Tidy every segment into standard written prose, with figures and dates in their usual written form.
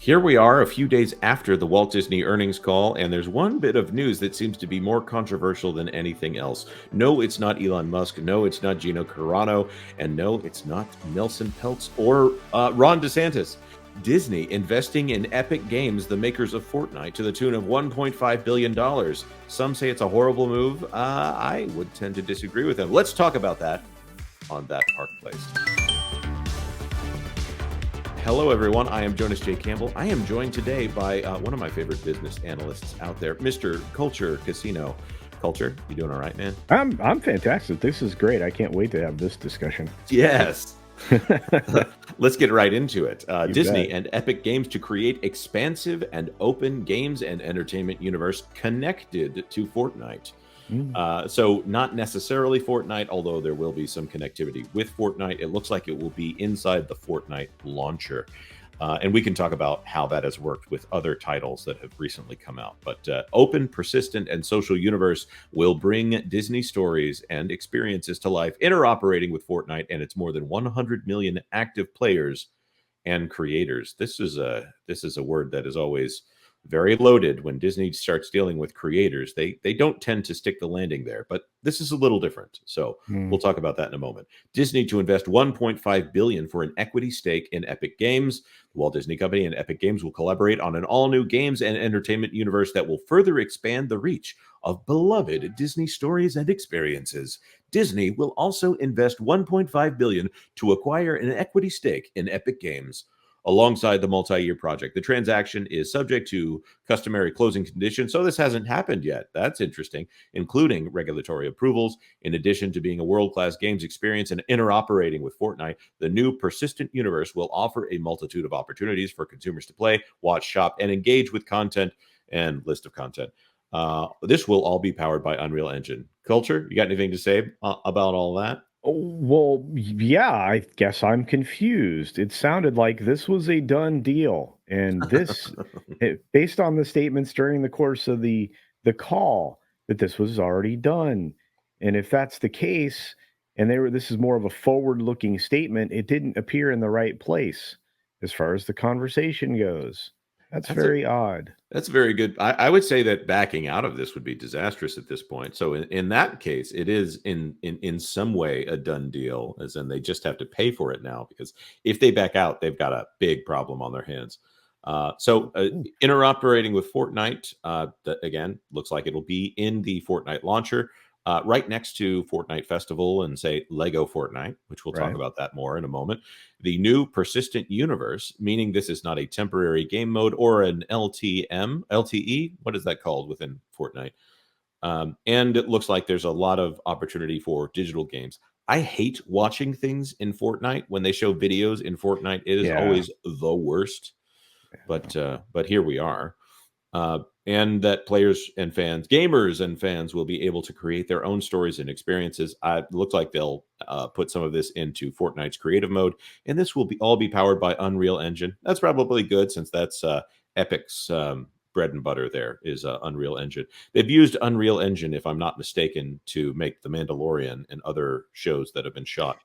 Here we are a few days after the Walt Disney earnings call, and there's one bit of news that seems to be more controversial than anything else. No, it's not Elon Musk. No, it's not Gino Carano. And no, it's not Nelson Peltz or Ron DeSantis. Disney investing in Epic Games, the makers of Fortnite, to the tune of $1.5 billion. Some say it's a horrible move. I would tend to disagree with them. Let's talk about that on That Park Place. Hello, everyone. I am Jonas J. Campbell. I am joined today by one of my favorite business analysts out there, Mr. Culture Casino. Culture, you doing all right, man? I'm fantastic. This is great. I can't wait to have this discussion. Yes. Let's get right into it. Disney bet. and Epic Games to create expansive and open games and entertainment universe connected to Fortnite. So not necessarily Fortnite, although there will be some connectivity with Fortnite. It looks like it will be inside the Fortnite launcher. And we can talk about how that has worked with other titles that have recently come out. But open, persistent, and social universe will bring Disney stories and experiences to life, interoperating with Fortnite and its more than 100 million active players and creators. This is a word that is always very loaded when Disney starts dealing with creators. They don't tend to stick the landing there, but this is a little different. So we'll talk about that in a moment. Disney to invest 1.5 billion for an equity stake in Epic Games. The Walt Disney Company and Epic Games will collaborate on an all-new games and entertainment universe that will further expand the reach of beloved Disney stories and experiences. Disney will also invest 1.5 billion to acquire an equity stake in Epic Games alongside the multi-year project. The transaction is subject to customary closing conditions, so this hasn't happened yet. That's interesting, including regulatory approvals. In addition to being a world-class games experience and interoperating with Fortnite, the new persistent universe will offer a multitude of opportunities for consumers to play, watch, shop, and engage with content and list of content. This will all be powered by Unreal Engine. Culture, you got anything to say about all that? Oh, well, yeah, I guess I'm confused. It sounded like this was a done deal, and based on the statements during the course of the call, that this was already done. And if that's the case, and this is more of a forward-looking statement, it didn't appear in the right place as far as the conversation goes. That's That's a very odd. That's very good. I would say that backing out of this would be disastrous at this point. So in that case, it is in some way a done deal, as in they just have to pay for it now, because if they back out, they've got a big problem on their hands. Ooh, Interoperating with Fortnite, again, looks like it'll be in the Fortnite launcher, right next to Fortnite Festival and say Lego Fortnite, which we'll talk right. about that more in a moment. The new persistent universe, meaning this is not a temporary game mode or an LTE. What is that called within Fortnite? And it looks like there's a lot of opportunity for digital games. I hate watching things in Fortnite when they show videos in Fortnite. It is Yeah. always the worst, but here we are. And that players and fans, gamers and fans, will be able to create their own stories and experiences. It looks like they'll put some of this into Fortnite's creative mode, and this will be all be powered by Unreal Engine. That's probably good, since that's Epic's bread and butter. There is Unreal Engine. They've used Unreal Engine, if I'm not mistaken, to make The Mandalorian and other shows that have been shot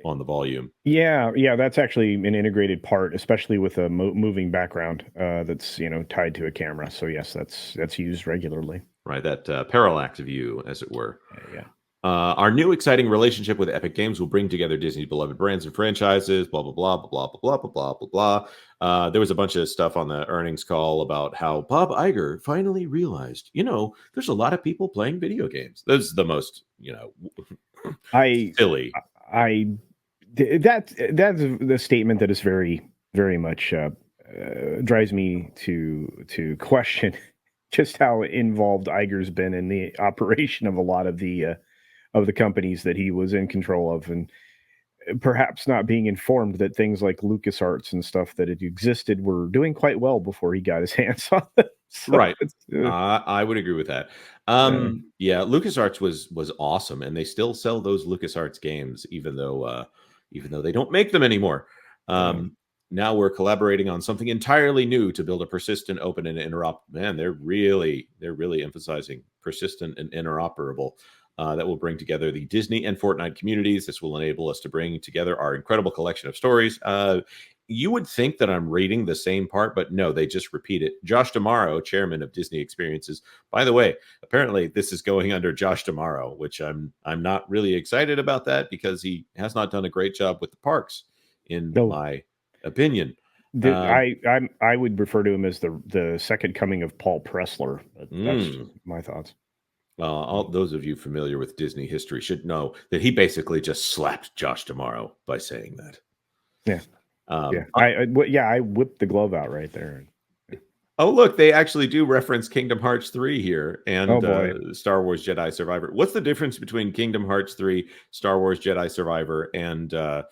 on the volume. Yeah, yeah, that's actually an integrated part, especially with a moving background that's tied to a camera. So yes, that's used regularly. Right, that parallax view, as it were. Yeah. Our new exciting relationship with Epic Games will bring together Disney's beloved brands and franchises. Blah blah blah blah blah blah blah blah blah blah. There was a bunch of stuff on the earnings call about how Bob Iger finally realized, there's a lot of people playing video games. That's the most, I silly. I that's the statement that is very very much drives me to question just how involved Iger's been in the operation of a lot of the companies that he was in control of, and perhaps not being informed that things like LucasArts and stuff that had existed were doing quite well before he got his hands on them. So Right. it's I would agree with that. uh, Yeah, LucasArts was awesome, and they still sell those LucasArts games, even though they don't make them anymore. uh, Now we're collaborating on something entirely new to build a persistent, open, and interop. Man, they're really emphasizing persistent and interoperable. That will bring together the Disney and Fortnite communities. This will enable us to bring together our incredible collection of stories. you would think that I'm reading the same part, but no, they just repeat it. Josh D'Amaro, chairman of Disney Experiences. By the way, apparently this is going under Josh D'Amaro, which I'm not really excited about that because he has not done a great job with the parks, in No, my opinion. Um, I would refer to him as the second coming of Paul Pressler. But that's just mm, my thoughts. all those of you familiar with Disney history should know that he basically just slapped Josh D'Amaro by saying that. Yeah, yeah. Um, I whipped the glove out right there. Yeah. Oh, look, they actually do reference Kingdom Hearts 3 here Oh and boy. Star Wars Jedi Survivor. What's the difference between Kingdom Hearts 3, Star Wars Jedi Survivor, and I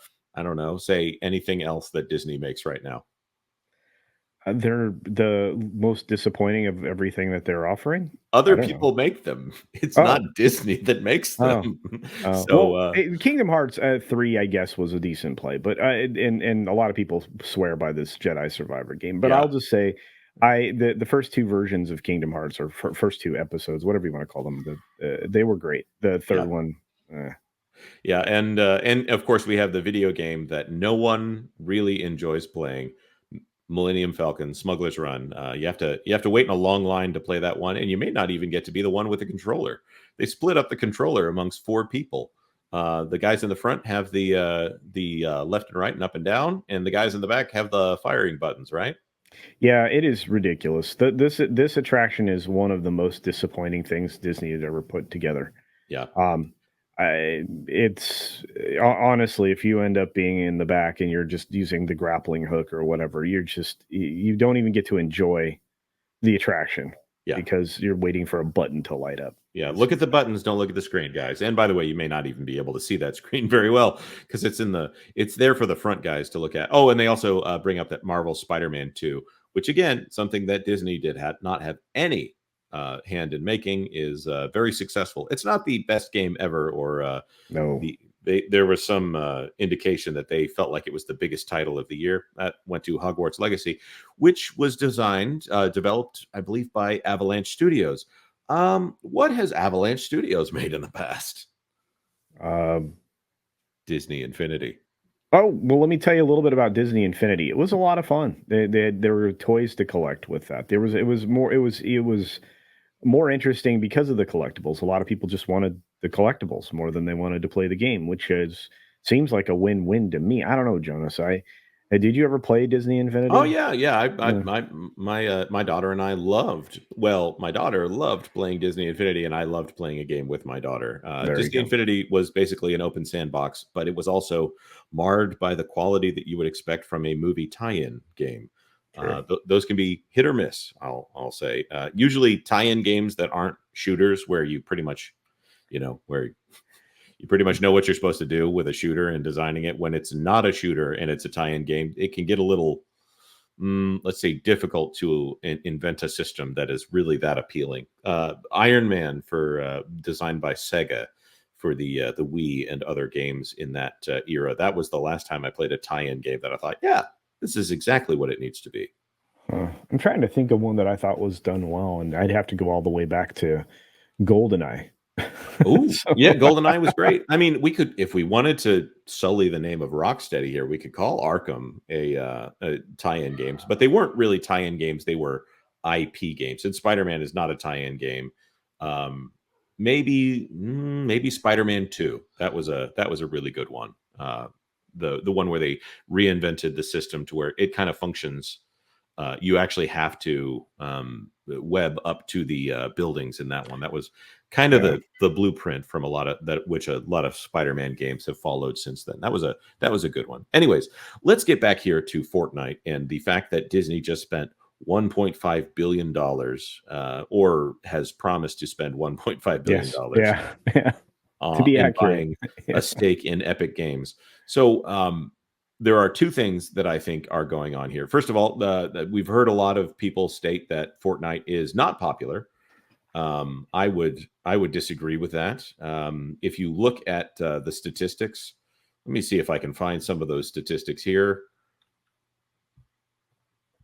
don't know, say anything else that Disney makes right now? They're the most disappointing of everything that they're offering. I Other don't know. people make them. It's not Oh, Disney that makes oh, them. well, So, Kingdom Hearts 3, I guess, was a decent play, but and a lot of people swear by this Jedi Survivor game. But yeah, I'll just say, the first two versions of Kingdom Hearts, or first two episodes, whatever you want to call them, they were great. The yeah. third one, Yeah, and of course we have the video game that no one really enjoys playing, Millennium Falcon, Smuggler's Run. You have to wait in a long line to play that one, and you may not even get to be the one with the controller. They split up the controller amongst 4 people. The guys in the front have the left and right and up and down, and the guys in the back have the firing buttons. Right? yeah, it is ridiculous. This attraction is one of the most disappointing things Disney has ever put together. Yeah, Um, it's honestly, if you end up being in the back and you're just using the grappling hook or whatever, you don't even get to enjoy the attraction yeah. because you're waiting for a button to light up. Yeah, look at the buttons, don't look at the screen, guys. And by the way, you may not even be able to see that screen very well because it's there for the front guys to look at. Oh, and they also bring up that Marvel Spider-Man 2, which again, something that Disney did not have any hand in making, is very successful. It's not the best game ever, or No, there was some indication that they felt like it was the biggest title of the year. That went to Hogwarts Legacy, which was developed, I believe, by Avalanche Studios. What has Avalanche Studios made in the past? um, Disney Infinity. oh, well, let me tell you a little bit about Disney Infinity. It was a lot of fun. There were toys to collect with that. It was more interesting because of the collectibles. A lot of people just wanted the collectibles more than they wanted to play the game, which is seems like a win-win to me. I don't know, Jonas. Did you ever play Disney Oh Infinity? yeah, yeah. Yeah, My daughter and I loved. Well, my daughter loved playing Disney Infinity, and I loved playing a game with my daughter. there you Disney go. Infinity was basically an open sandbox, but it was also marred by the quality that you would expect from a movie tie-in game. True. Those can be hit or miss. I'll say. Usually, tie-in games that aren't shooters, where you pretty much, where you pretty much know what you're supposed to do with a shooter and designing it. When it's not a shooter and it's a tie-in game, it can get a little, let's say, difficult to invent a system that is really that appealing. Iron Man, designed by Sega for the Wii and other games in that era. That was the last time I played a tie-in game that I thought, yeah, this is exactly what it needs to be. I'm trying to think of one that I thought was done well, and I'd have to go all the way back to GoldenEye. Oh, So, yeah, GoldenEye was great. I mean, we could, if we wanted to sully the name of Rocksteady here, we could call Arkham a tie-in games, but they weren't really tie-in games. They were IP games. And Spider-Man is not a tie-in game. Um, maybe Spider-Man 2. That was a really good one. The one where they reinvented the system to where it kind of functions. You actually have to web up to the buildings in that one. That was kind of yeah. the blueprint from a lot of that, which a lot of Spider-Man games have followed since then. That was a good one. Anyways, let's get back here to Fortnite and the fact that Disney just spent $1.5 billion, or has promised to spend $1.5 billion Yes. Yeah. Yeah. To be in accurate. buying Yeah. a stake in Epic Games. So there are two things that I think are going on here. First of all, we've heard a lot of people state that Fortnite is not popular. I would disagree with that. If you look at the statistics, let me see if I can find some of those statistics here.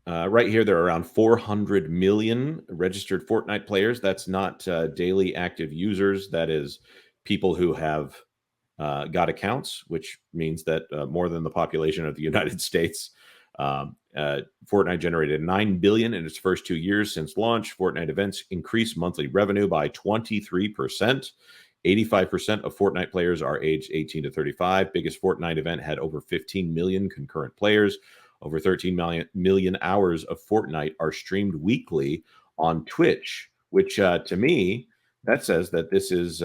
Right here, there are around 400 million registered Fortnite players. That's not daily active users. That is people who have got accounts, which means that more than the population of the United States. Fortnite generated $9 billion in its first 2 years since launch. Fortnite events increased monthly revenue by 23%. 85% of Fortnite players are aged 18 to 35. Biggest Fortnite event had over 15 million concurrent players. Over 13 million hours of Fortnite are streamed weekly on Twitch, which to me, that says that this is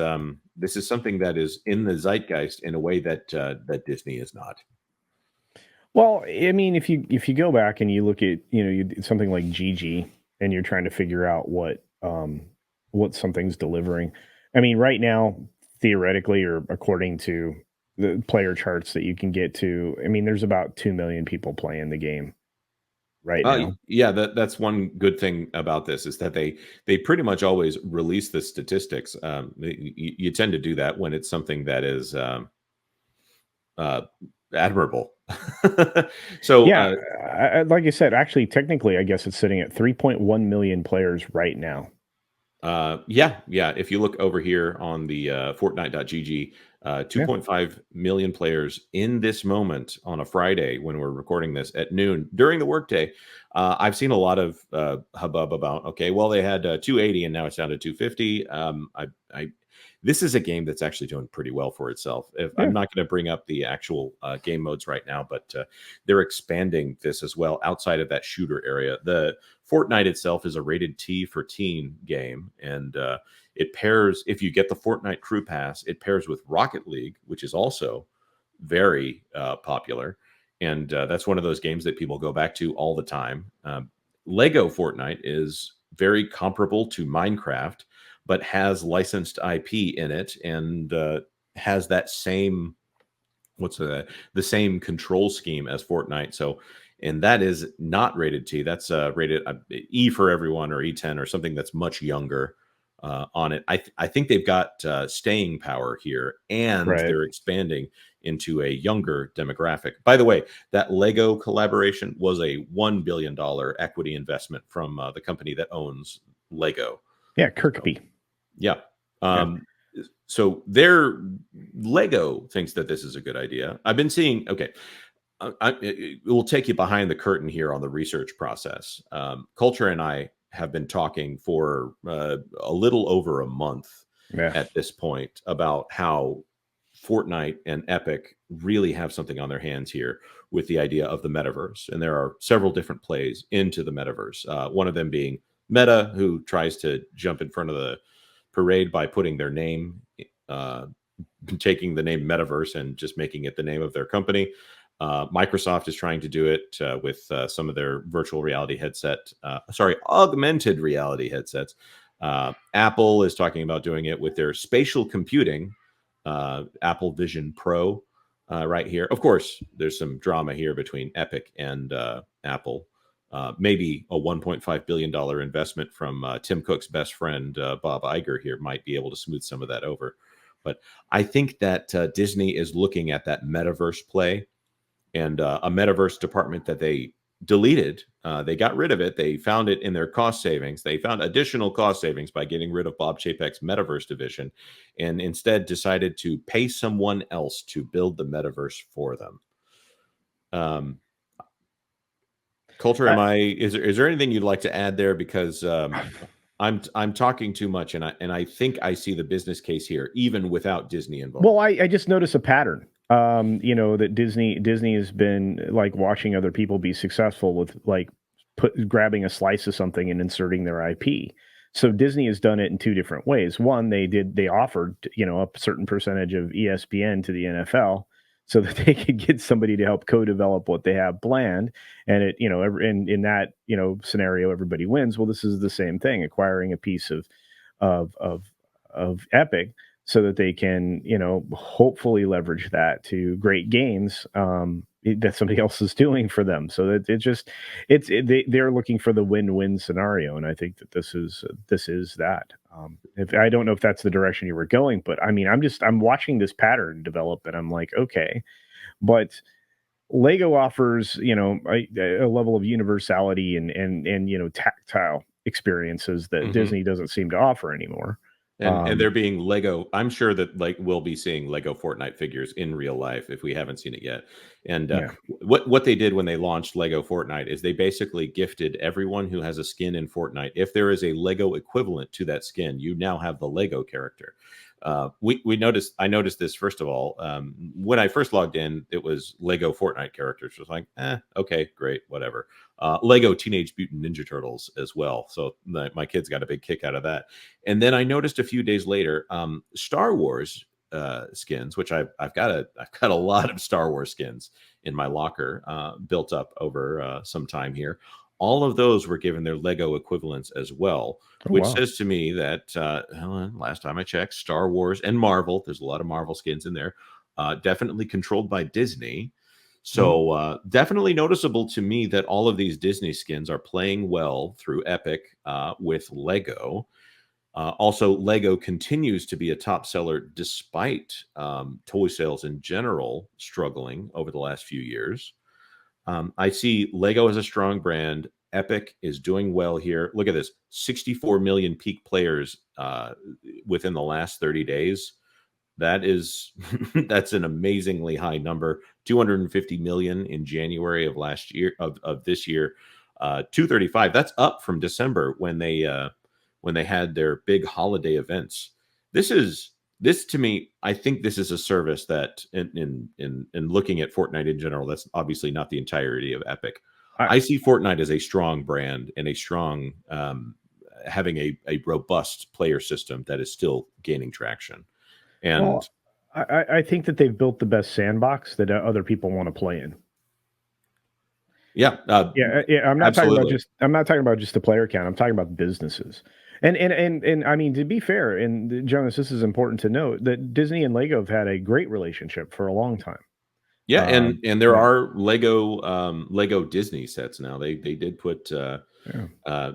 something that is in the zeitgeist in a way that that Disney is not. Well, I mean, if you go back and you look at something like Gigi, and you're trying to figure out what something's delivering. I mean, right now, theoretically, or according to the player charts that you can get to, I mean, there's about 2 million people playing the game right now. Yeah, that's one good thing about this is that they pretty much always release the statistics. You tend to do that when it's something that is uh, admirable. So Yeah, like I said, actually, technically, I guess it's sitting at 3.1 million players right now. yeah. If you look over here on the Fortnite.gg, Yeah, 2.5 million players in this moment on a Friday when we're recording this at noon during the workday. I've seen a lot of hubbub about, okay, well, they had 280 and now it's down to 250. This is a game that's actually doing pretty well for itself. I'm yeah, not going to bring up the actual game modes right now, but they're expanding this as well outside of that shooter area. The Fortnite itself is a rated T for teen game, and it pairs, if you get the Fortnite Crew Pass, it pairs with Rocket League, which is also very popular. And that's one of those games that people go back to all the time. Lego Fortnite is very comparable to Minecraft, but has licensed IP in it and has that same the same control scheme as Fortnite. So, and that is not rated T. That's rated E for everyone, or E10, or something that's much younger on it. I think they've got staying power here, and right. they're expanding into a younger demographic. By the way, that Lego collaboration was a $1 billion equity investment from the company that owns Lego. Yeah, So, Kirkby. yeah. Yeah. So their Lego thinks that this is a good idea. I've been seeing. Okay, it will take you behind the curtain here on the research process. Culture and I have been talking for a little over a month Yeah. at this point about how Fortnite and Epic really have something on their hands here with the idea of the metaverse. And there are several different plays into the metaverse. One of them being Meta, who tries to jump in front of the parade by putting their name, uh, taking the name Metaverse and just making it the name of their company. Microsoft is trying to do it with some of their virtual reality augmented reality headsets. Apple is talking about doing it with their spatial computing, Apple Vision Pro, right here. Of course, there's some drama here between Epic and Apple. Maybe a $1.5 billion investment from Tim Cook's best friend, Bob Iger, here might be able to smooth some of that over. But I think that Disney is looking at that metaverse play, and a metaverse department that they deleted. They got rid of it. They found it in their cost savings. They found additional cost savings by getting rid of Bob Chapek's metaverse division, and instead decided to pay someone else to build the metaverse for them. Coulter, Uh, is there anything you'd like to add there? Because I'm talking too much, and I think I see the business case here, even without Disney well, involved. I just notice a pattern. That Disney has been like watching other people be successful with like grabbing a slice of something and inserting their IP. So Disney has done it in two different ways. One, they offered a certain percentage of ESPN to the NFL so that they could get somebody to help co-develop what they have planned, and it in that scenario everybody wins. Well, this is the same thing, acquiring a piece of of Epic so that they can hopefully leverage that to great gains that somebody else is doing for them. So that they're looking for the win-win scenario, and I think that this is that. If I don't know if that's the direction you were going, but I mean, I'm watching this pattern develop, and I'm like, okay, but Lego offers a level of universality and tactile experiences that Hmm. Disney doesn't seem to offer anymore. And they're being Lego. I'm sure that like we'll be seeing Lego Fortnite figures in real life if we haven't seen it yet. And Yeah. what they did when they launched Lego Fortnite is they basically gifted everyone who has a skin in Fortnite. If there is a Lego equivalent to that skin, you now have the Lego character. We noticed. I noticed this first of all when I first logged in. It was Lego Fortnite characters. It was like, okay, great, whatever. Lego Teenage Mutant Ninja Turtles as well. So my kids got a big kick out of that. And then I noticed a few days later, Star Wars skins, which I've got a lot of Star Wars skins in my locker, built up over some time here. All of those were given their Lego equivalents as well, Oh, which wow. says to me that last time I checked, Star Wars and Marvel, there's a lot of Marvel skins in there, definitely controlled by Disney. Mhm. So definitely noticeable to me that all of these Disney skins are playing well through Epic with Lego. Also, Lego continues to be a top seller despite toy sales in general struggling over the last few years. I see Lego as a strong brand. Epic is doing well here. Look at this 64 million peak players within the last 30 days. That is that's an amazingly high number. 250 million in January of last year of this year. 235. That's up from December when they had their big holiday events. This is this to me. I think this is a service that in looking at Fortnite in general, that's obviously not the entirety of Epic. I I see Fortnite as a strong brand and a strong having a robust player system that is still gaining traction. And well, I think that they've built the best sandbox that other people want to play in. yeah, Yeah, yeah. absolutely. I'm not talking about just the player count. I'm talking about businesses. And I mean, to be fair, and Jonas, this is important to note that Disney and Lego have had a great relationship for a long time. Yeah, and there Yeah, are Lego Disney sets now. They did put yeah,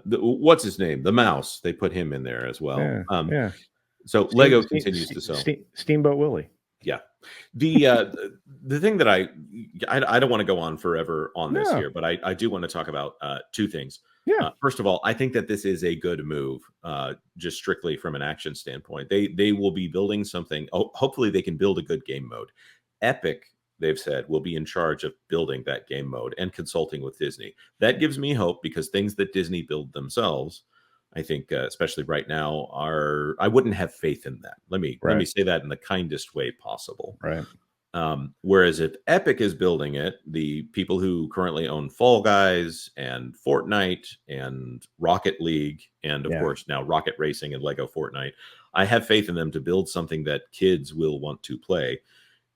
what's his name? The mouse. They put him in there as well. yeah, yeah. So Lego continues to sell. Steamboat Willie. Yeah. The thing that I don't want to go on forever on this No, here, but I do want to talk about two things. yeah, First of all, I think that this is a good move, just strictly from an action standpoint. They will be building something. Oh, hopefully, they can build a good game mode. Epic, they've said, will be in charge of building that game mode and consulting with Disney. That gives me hope because things that Disney build themselves, I think, especially right now, are I wouldn't have faith in that. Let me right, say that in the kindest way possible. right. Whereas if Epic is building it, the people who currently own Fall Guys and Fortnite and Rocket League, and of Yeah, course now Rocket Racing and Lego Fortnite, I have faith in them to build something that kids will want to play,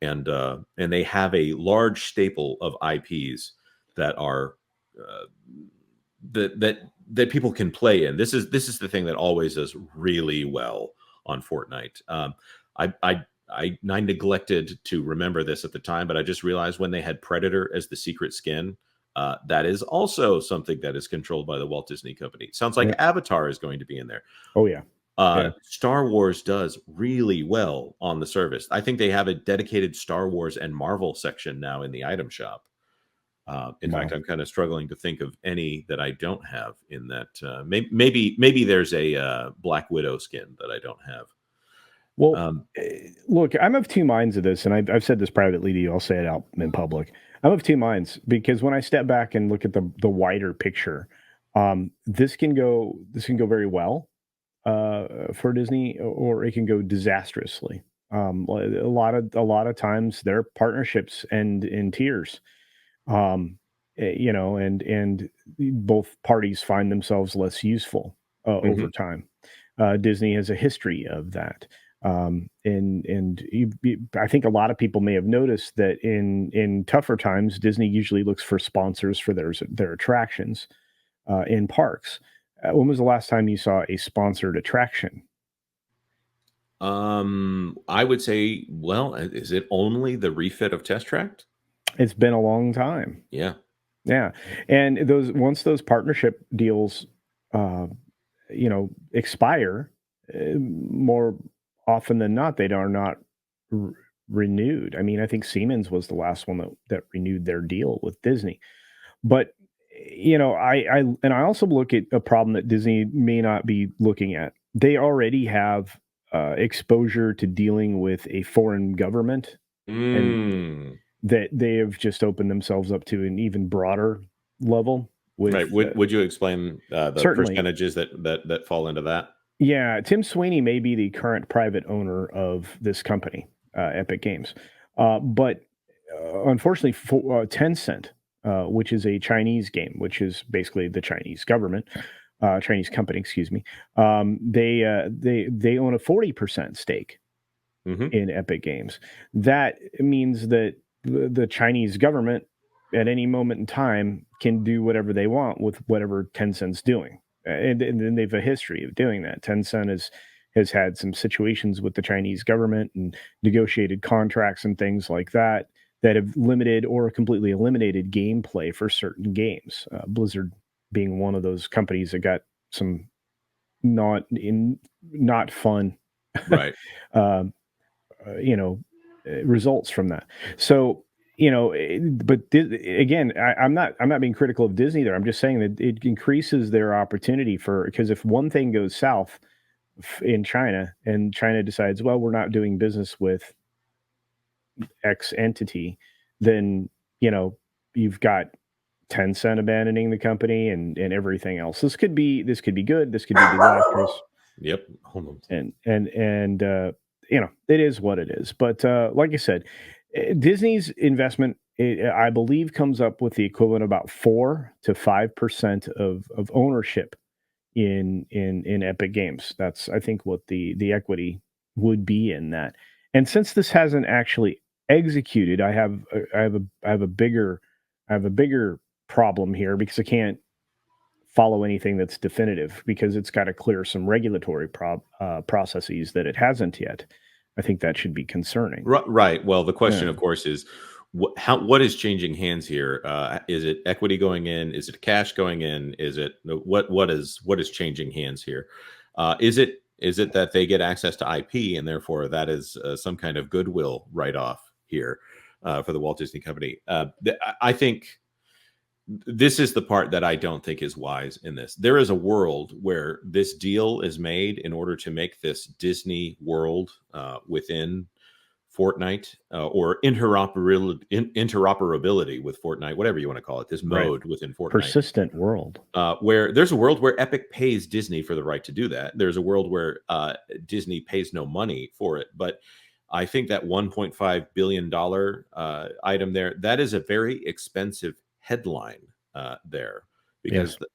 and they have a large staple of IPs that are uh, that people can play in. This is the thing that always does really well on Fortnite. I neglected to remember this at the time, but I just realized when they had Predator as the secret skin, that is also something that is controlled by the Walt Disney Company. Sounds like yeah. Avatar is going to be in there. Oh yeah, yeah. Star Wars does really well on the service. I think they have a dedicated Star Wars and Marvel section now in the item shop. In fact, Wow. I'm kind of struggling to think of any that I don't have in that. Maybe there's a Black Widow skin that I don't have. Well, Um, look, I'm of two minds of this, and I've said this privately to you. I'll say it out in public. I'm of two minds because when I step back and look at the wider picture, this can go very well for Disney, or it can go disastrously. A lot of times their partnerships end in tears. Um, and both parties find themselves less useful over mhm. time. Disney has a history of that. I think a lot of people may have noticed that in tougher times, Disney usually looks for sponsors for their attractions in parks. When was the last time you saw a sponsored attraction? I would say, well, is it only the refit of Test Track? It's been a long time. Yeah. Yeah, and those once those partnership deals, uh, expire, more often than not, they are not r renewed. I mean, I think Siemens was the last one that renewed their deal with Disney. But, I also look at a problem that Disney may not be looking at. They already have exposure to dealing with a foreign government, and Mm. that they have just opened themselves up to an even broader level with Right. Would you explain the certainly. percentages that fall into that? Yeah, Tim Sweeney may be the current private owner of this company, Epic Games, but unfortunately, for Tencent, which is a Chinese game, which is basically the Chinese government, Chinese company, excuse me, they own a 40% stake Hmm. in Epic Games. That means that the Chinese government at any moment in time can do whatever they want with whatever Tencent's doing. And they've a history of doing that. Tencent has had some situations with the Chinese government and negotiated contracts and things like that that have limited or completely eliminated gameplay for certain games. Blizzard being one of those companies that got some not fun Right. um, you know, results from that. So, but again, I'm not being critical of Disney there. I'm just saying that it increases their opportunity for, because if one thing goes south in China and China decides, well, we're not doing business with X entity, then you've got Tencent abandoning the company and everything else. This could be good. This could be disastrous, Yep. Hold on. and it is what it is. But like I said, Disney's investment, I believe, comes up with the equivalent of about 4 to 5% of ownership in Epic Games. That's, I think, what the equity would be in that. And since this hasn't actually executed, I have a bigger problem here, because I can't follow anything that's definitive, because it's got to clear some regulatory processes that it hasn't yet. I think that should be concerning. Right. Well, the Yeah. question, of course, is what is changing hands here? Is it equity going in? Is it cash going in? Is it what is changing hands here? Is it that they get access to IP, and therefore that is some kind of goodwill write off here for the Walt Disney Company? I think this is the part that I don't think is wise in this. There is a world where this deal is made in order to make this Disney world within Fortnite or interoperability with Fortnite, whatever you want to call it, this Right. mode within Fortnite, Persistent world. where there's a world where Epic pays Disney for the right to do that. There's a world where Disney pays no money for it. But I think that $1.5 billion item there, that is a very expensive headline there, because Yes.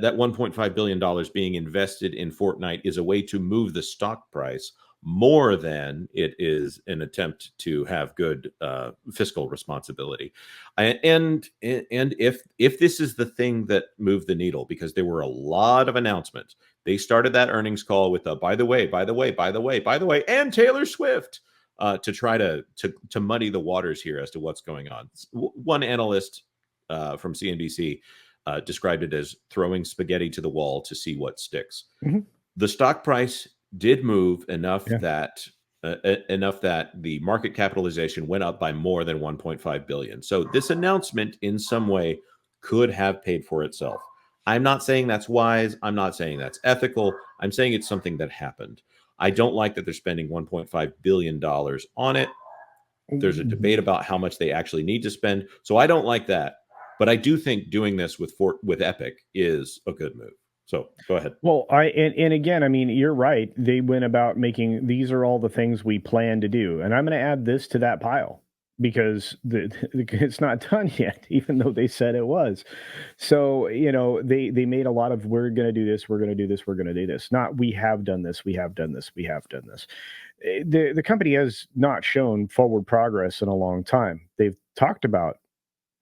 that $1.5 billion being invested in Fortnite is a way to move the stock price more than it is an attempt to have good fiscal responsibility. And if this is the thing that moved the needle, because there were a lot of announcements. They started that earnings call with a by the way, by the way, by the way, by the way, and Taylor Swift, to try to muddy the waters here as to what's going on. One analyst from CNBC described it as throwing spaghetti to the wall to see what sticks. Mhm. The stock price did move Yeah. enough that the market capitalization went up by more than 1.5 billion. So this announcement in some way could have paid for itself. I'm not saying that's wise. I'm not saying that's ethical. I'm saying it's something that happened. I don't like that they're spending $1.5 billion on it. There's a debate about how much they actually need to spend. So I don't like that. But I do think doing this with Epic is a good move. So go ahead. Well, and again, I mean, you're right. They went about making, these are all the things we plan to do, and I'm going to add this to that pile, because it's not done yet, even though they said it was. So they made a lot of, we're going to do this, we're going to do this, we're going to do this. Not, we have done this, we have done this, we have done this. The company has not shown forward progress in a long time. They've talked about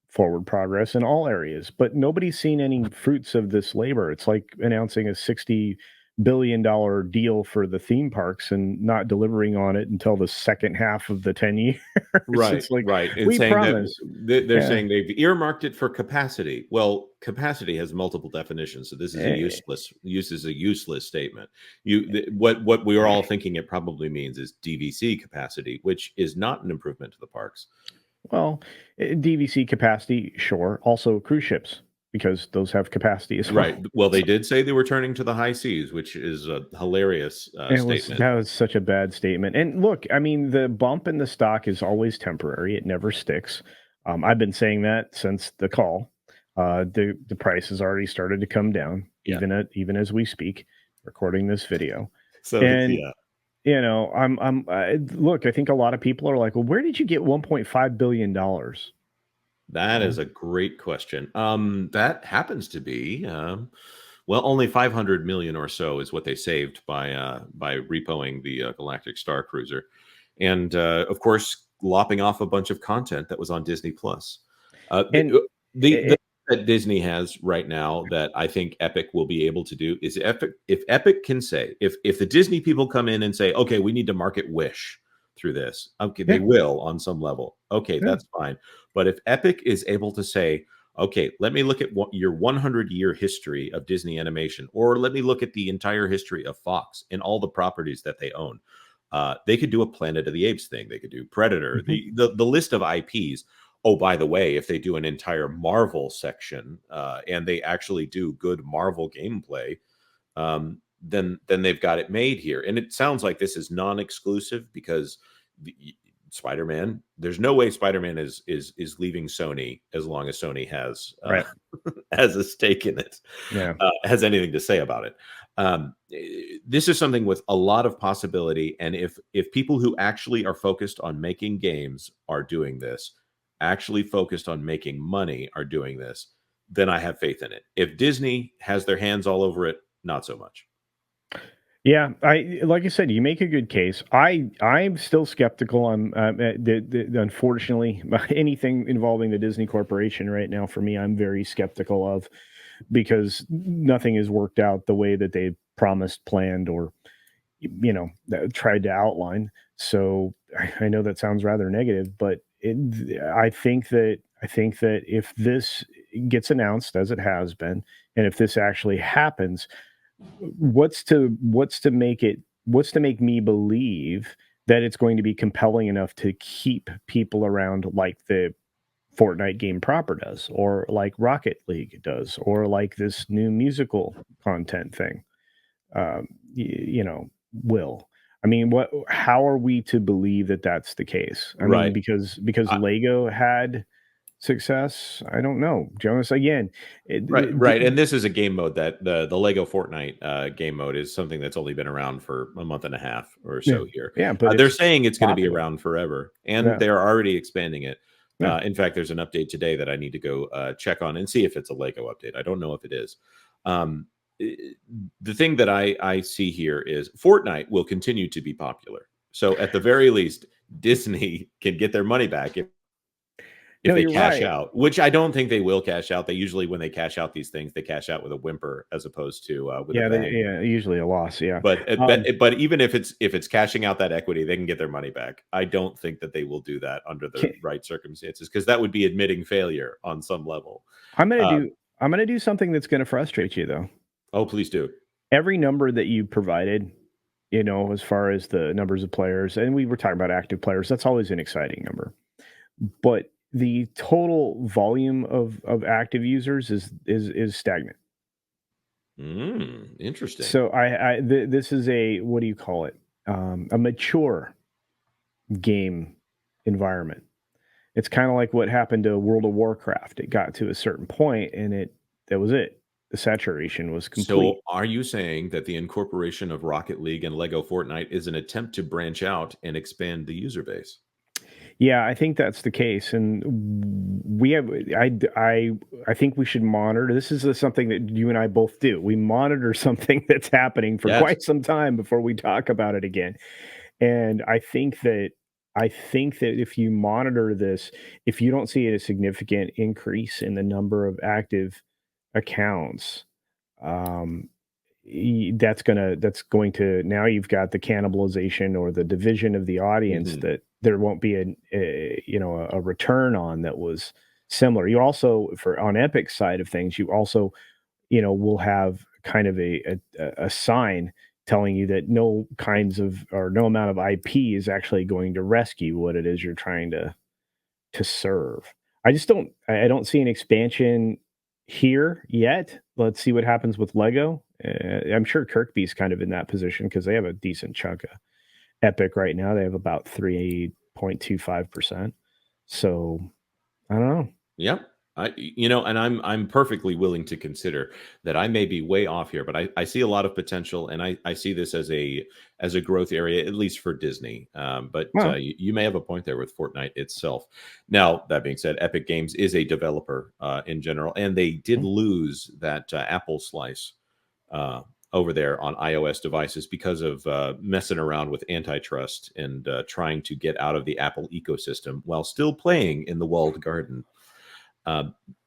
forward progress in all areas, but nobody's seen any fruits of this labor. It's like announcing a $60 billion deal for the theme parks and not delivering on it until the second half of the 10 years. Right, It's like, right. And we saying that promise. they're Yeah. saying they've earmarked it for capacity. Well, capacity has multiple definitions, so this is Eh, a useless statement. What we are all thinking it probably means is DVC capacity, which is not an improvement to the parks. well, DVC capacity, sure. Also, cruise ships. because those have capacity as Right. well. Well, they So did say they were turning to the high seas, which is a hilarious statement. that was such a bad statement. And look, I mean, the bump in the stock is always temporary. It never sticks. I've been saying that since the call. The price has already started to come down, Yeah. even as we speak, recording this video. So And yeah, look, I think a lot of people are like, well, where did you get $1.5 billion? that is a great question. That happens to be well, only 500 million or so is what they saved by repoing the Galactic Star Cruiser, and of course, lopping off a bunch of content that was on Disney Plus. Uh, the, And the it, that Disney has right now that I think Epic will be able to do is if Epic can say if the Disney people come in and say, okay, we need to market Wish through this, okay, they yeah, will on some level. Okay, yeah, that's fine. But if Epic is able to say, okay, let me look at your 100-year history of Disney animation, or let me look at the entire history of Fox and all the properties that they own. They could do a Planet of the Apes thing. They could do Predator. mhm, The list of IPs. Oh, by the way, if they do an entire Marvel section and they actually do good Marvel gameplay, then they've got it made here. And it sounds like this is non-exclusive because the, Spider-Man. There's no way Spider-Man is leaving Sony as long as Sony has right, has a stake in it, yeah. has anything to say about it. This is something with a lot of possibility, and if people who actually are focused on making games are doing this, actually focused on making money are doing this, then I have faith in it. If Disney has their hands all over it, not so much. Yeah, I like I said, you make a good case. I'm still skeptical. Unfortunately, anything involving the Disney Corporation right now for me, I'm very skeptical of because nothing has worked out the way that they promised, planned, or tried to outline. So I know that sounds rather negative, but I think that if this gets announced as it has been, and if this actually happens, what's to make me believe that it's going to be compelling enough to keep people around like the Fortnite game proper does, or like Rocket League does, or like this new musical content thing, will. I mean, what? How are we to believe that that's the case? I mean, Right. because Lego had success. I don't know, Jonas. Again, Right, right, and this is a game mode that the Lego Fortnite game mode is something that's only been around for a month and a half or yeah, so here. yeah, but They're it's saying it's going to be popular. around forever, and Yeah, they're already expanding it. yeah. In fact, there's an update today that I need to go check on and see if it's a Lego update. I don't know if it is. Um, i- the thing that I see here is Fortnite will continue to be popular. So at the very least, Disney can get their money back if No, they you're cash right. out, which I don't think they will cash out. They usually, when they cash out these things, they cash out with a whimper as opposed to with a bang. Yeah, usually a loss, yeah. But Um, even if it's cashing out that equity, they can get their money back. I don't think that they will do that under the ca right circumstances because that would be admitting failure on some level. I'm gonna Um, do I'm gonna do something that's gonna frustrate you, though. oh, please do. Every number that you provided, as far as the numbers of players, and we were talking about active players, that's always an exciting number. But the total volume of active users is stagnant. Interesting. So this is a what do you call it? A mature game environment. It's kind of like what happened to World of Warcraft. It got to a certain point, and that was it. The saturation was complete. So, are you saying that the incorporation of Rocket League and Lego Fortnite is an attempt to branch out and expand the user base? Yeah, I think that's the case, and we have. I think we should monitor. This is something that you and I both do. We monitor something that's happening for Yes. quite some time before we talk about it again. And I think that if you monitor this, if you don't see a significant increase in the number of active accounts, um, that's going to now you've got the cannibalization or the division of the audience Mhm. that there won't be a return on that was similar. You also for on Epic side of things, you also will have kind of a sign telling you that no kinds of or no amount of IP is actually going to rescue what it is you're trying to serve. I just don't see an expansion here yet. Let's see what happens with Lego. I'm sure Kirkby's kind of in that position because they have a decent chunk of Epic right now. They have about 3.25%. So I don't know. Yep. And I'm perfectly willing to consider that I may be way off here, but I see a lot of potential, and I see this as a growth area, at least for Disney. But Well, you may have a point there with Fortnite itself. Now, that being said, Epic Games is a developer in general, and they did lose that Apple slice over there on iOS devices because of messing around with antitrust and trying to get out of the Apple ecosystem while still playing in the walled garden.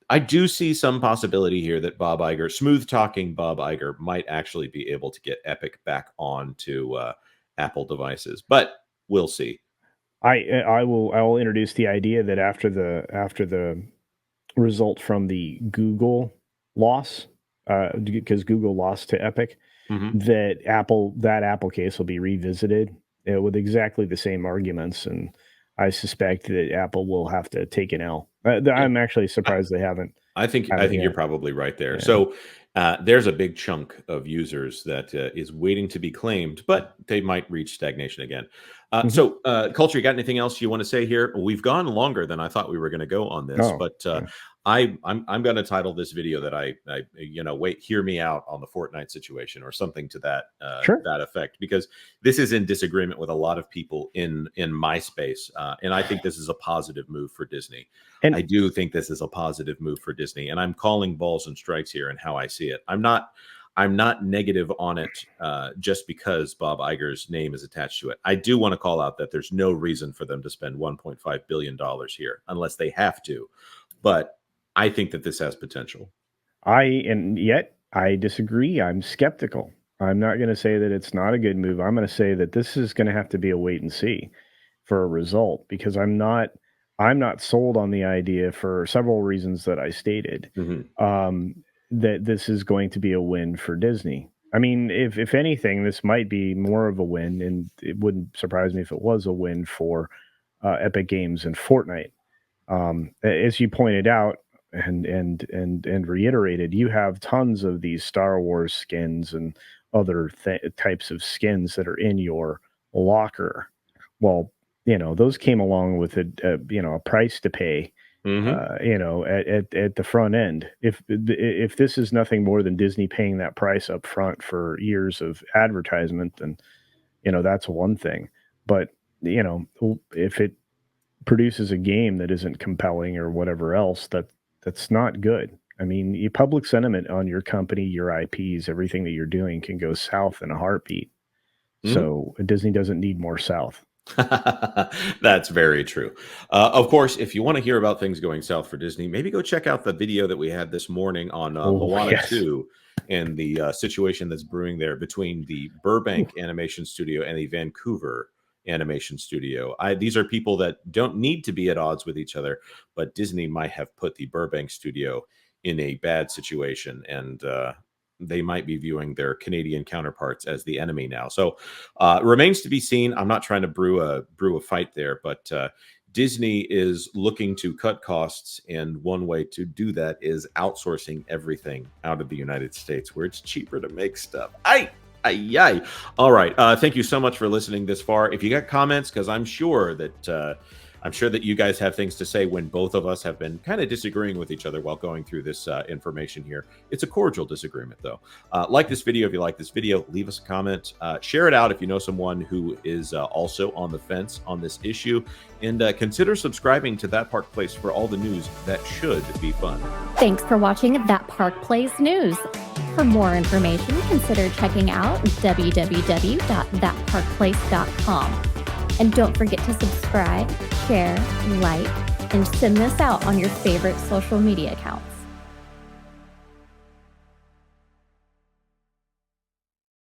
I do see some possibility here that Bob Iger, smooth talking Bob Iger, might actually be able to get Epic back onto Apple devices, but we'll see. I will introduce the idea that after the result from the Google loss, because Google lost to Epic, that Apple case will be revisited with exactly the same arguments, and I suspect that Apple will have to take an L. I'm actually surprised they haven't. I think Haven't you're yet. probably right there. Yeah. So there's a big chunk of users that is waiting to be claimed, but they might reach stagnation again. So, Culture, you got anything else you want to say here? We've gone longer than I thought we were going to go on this, Oh, but yeah. I'm going to title this video that I wait, hear me out on the Fortnite situation or something to that Sure. that effect, because this is in disagreement with a lot of people in my space, and I think this is a positive move for Disney. And I do think this is a positive move for Disney, and I'm calling balls and strikes here and how I see it. I'm not negative on it just because Bob Iger's name is attached to it. I do want to call out that there's no reason for them to spend $1.5 billion here unless they have to. But I think that this has potential. and yet I disagree. I'm skeptical. I'm not going to say that it's not a good move. I'm going to say that this is going to have to be a wait and see for a result, because I'm not sold on the idea for several reasons that I stated. That this is going to be a win for Disney. I mean, if anything, this might be more of a win, and it wouldn't surprise me if it was a win for Epic Games and Fortnite. As you pointed out and reiterated, you have tons of these Star Wars skins and other types of skins that are in your locker. Well, those came along with a price to pay. At the front end. If this is nothing more than Disney paying that price up front for years of advertisement, then that's one thing. But if it produces a game that isn't compelling or whatever else, that's not good. I mean, public sentiment on your company, your IPs, everything that you're doing can go south in a heartbeat. So Disney doesn't need more south. That's very true. Of course, if you want to hear about things going south for Disney, maybe go check out the video that we had this morning on Moana 2 and the situation that's brewing there between the Burbank Animation Studio and the Vancouver Animation Studio. These are people that don't need to be at odds with each other, but Disney might have put the Burbank studio in a bad situation, and they might be viewing their Canadian counterparts as the enemy now. So remains to be seen. I'm not trying to brew a fight there, but Disney is looking to cut costs, and one way to do that is outsourcing everything out of the United States, where it's cheaper to make stuff. All right. Thank you so much for listening this far. If you got comments, because I'm sure that you guys have things to say when both of us have been kind of disagreeing with each other while going through this information here. It's a cordial disagreement, though. Like this video if you like this video. Leave us a comment. Share it out if you know someone who is also on the fence on this issue. And consider subscribing to That Park Place for all the news that should be fun. Thanks for watching That Park Place News. For more information, consider checking out www.thatparkplace.com. And don't forget to subscribe, share, like, and send this out on your favorite social media accounts.